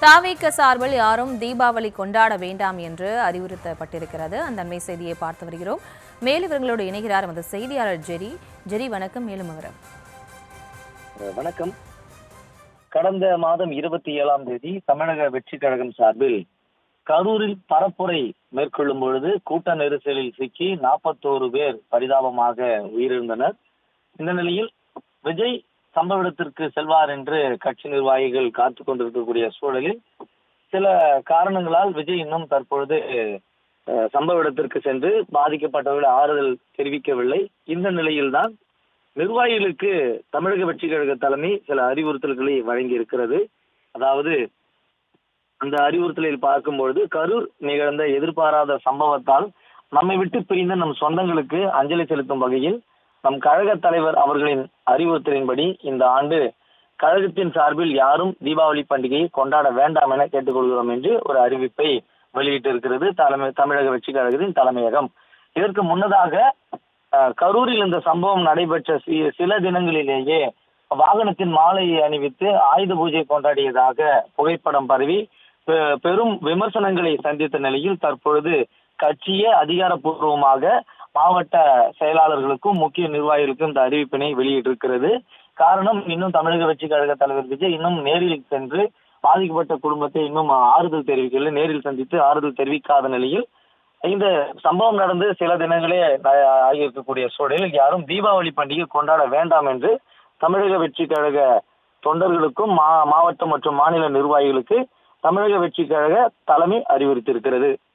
தாவேக சார்பில் யாரும் தீபாவளி கொண்டாட வேண்டாம் என்று அறிவுறுத்தப்பட்டிருக்கிறது. அந்த அண்மை செய்தியை பார்த்து வருகிறோம். மேலும் இவர்களோடு இணைகிறார் அந்த செய்தியாளர் ஜெரி. ஜெரி, வணக்கம். மேலும் விவரம். வணக்கம். கடந்த மாதம் 27ஆம் தேதி தமிழக வெற்றி கழகம் சார்பில் கரூரில் பரப்புரை மேற்கொள்ளும் பொழுது கூட்ட நெரிசலில் சிக்கி 41 பேர் பரிதாபமாக உயிரிழந்தனர். இந்த நிலையில் விஜய் சம்பவ இடத்திற்கு செல்வார் என்று கட்சி நிர்வாகிகள் காத்துக் கொண்டிருக்கக்கூடிய சூழலில் சில காரணங்களால் விஜய் இன்னும் தற்பொழுது சம்பவ இடத்திற்கு சென்று பாதிக்கப்பட்டவர்கள் ஆறுதல் தெரிவிக்கவில்லை. இந்த நிலையில்தான் நிர்வாகிகளுக்கு தமிழக வெற்றி கழக தலைமை சில அறிவுறுத்தல்களை வழங்கி இருக்கிறது. அதாவது அந்த அறிவுறுத்தலில் பார்க்கும்பொழுது கரூர் நிகழ்ந்த எதிர்பாராத சம்பவத்தால் நம்மை விட்டு பிரிந்த நம் சொந்தங்களுக்கு அஞ்சலி செலுத்தும் வகையில் நம் கழக தலைவர் அவர்களின் அறிவுறுத்தலின்படி இந்த ஆண்டு கழகத்தின் சார்பில் யாரும் தீபாவளி பண்டிகையை கொண்டாட வேண்டாம் என கேட்டுக்கொள்கிறோம் என்று ஒரு அறிவிப்பை வெளியிட்டிருக்கிறது தமிழக வெற்றி கழகத்தின் தலைமையகம். இதற்கு முன்னதாக கரூரில் இந்த சம்பவம் நடைபெற்ற சில தினங்களிலேயே வாகனத்தின் மாலை அணிவித்து ஆயுத பூஜை கொண்டாடியதாக புகைப்படம் பரவி பெரும் விமர்சனங்களை சந்தித்த நிலையில் தற்பொழுது கட்சியே அதிகாரப்பூர்வமாக மாவட்ட செயலாளர்களுக்கும் முக்கிய நிர்வாகிகளுக்கும் இந்த அறிவிப்பினை வெளியிட்டிருக்கிறது. காரணம், இன்னும் தமிழக வெற்றி கழக தலைவர் விஜய் இன்னும் நேரில் சென்று பாதிக்கப்பட்ட குடும்பத்தை இன்னும் ஆறுதல் தெரிவிக்கவில்லை. நேரில் சந்தித்து ஆறுதல் தெரிவிக்காத நிலையில் இந்த சம்பவம் நடந்து சில தினங்களே ஆகியிருக்கக்கூடிய சூழலில் யாரும் தீபாவளி பண்டிகை கொண்டாட வேண்டாம் என்று தமிழக வெற்றி கழக தொண்டர்களுக்கும் மாவட்ட மற்றும் மாநில நிர்வாகிகளுக்கு தமிழக வெற்றி கழக தலைமை அறிவுறுத்தியிருக்கிறது.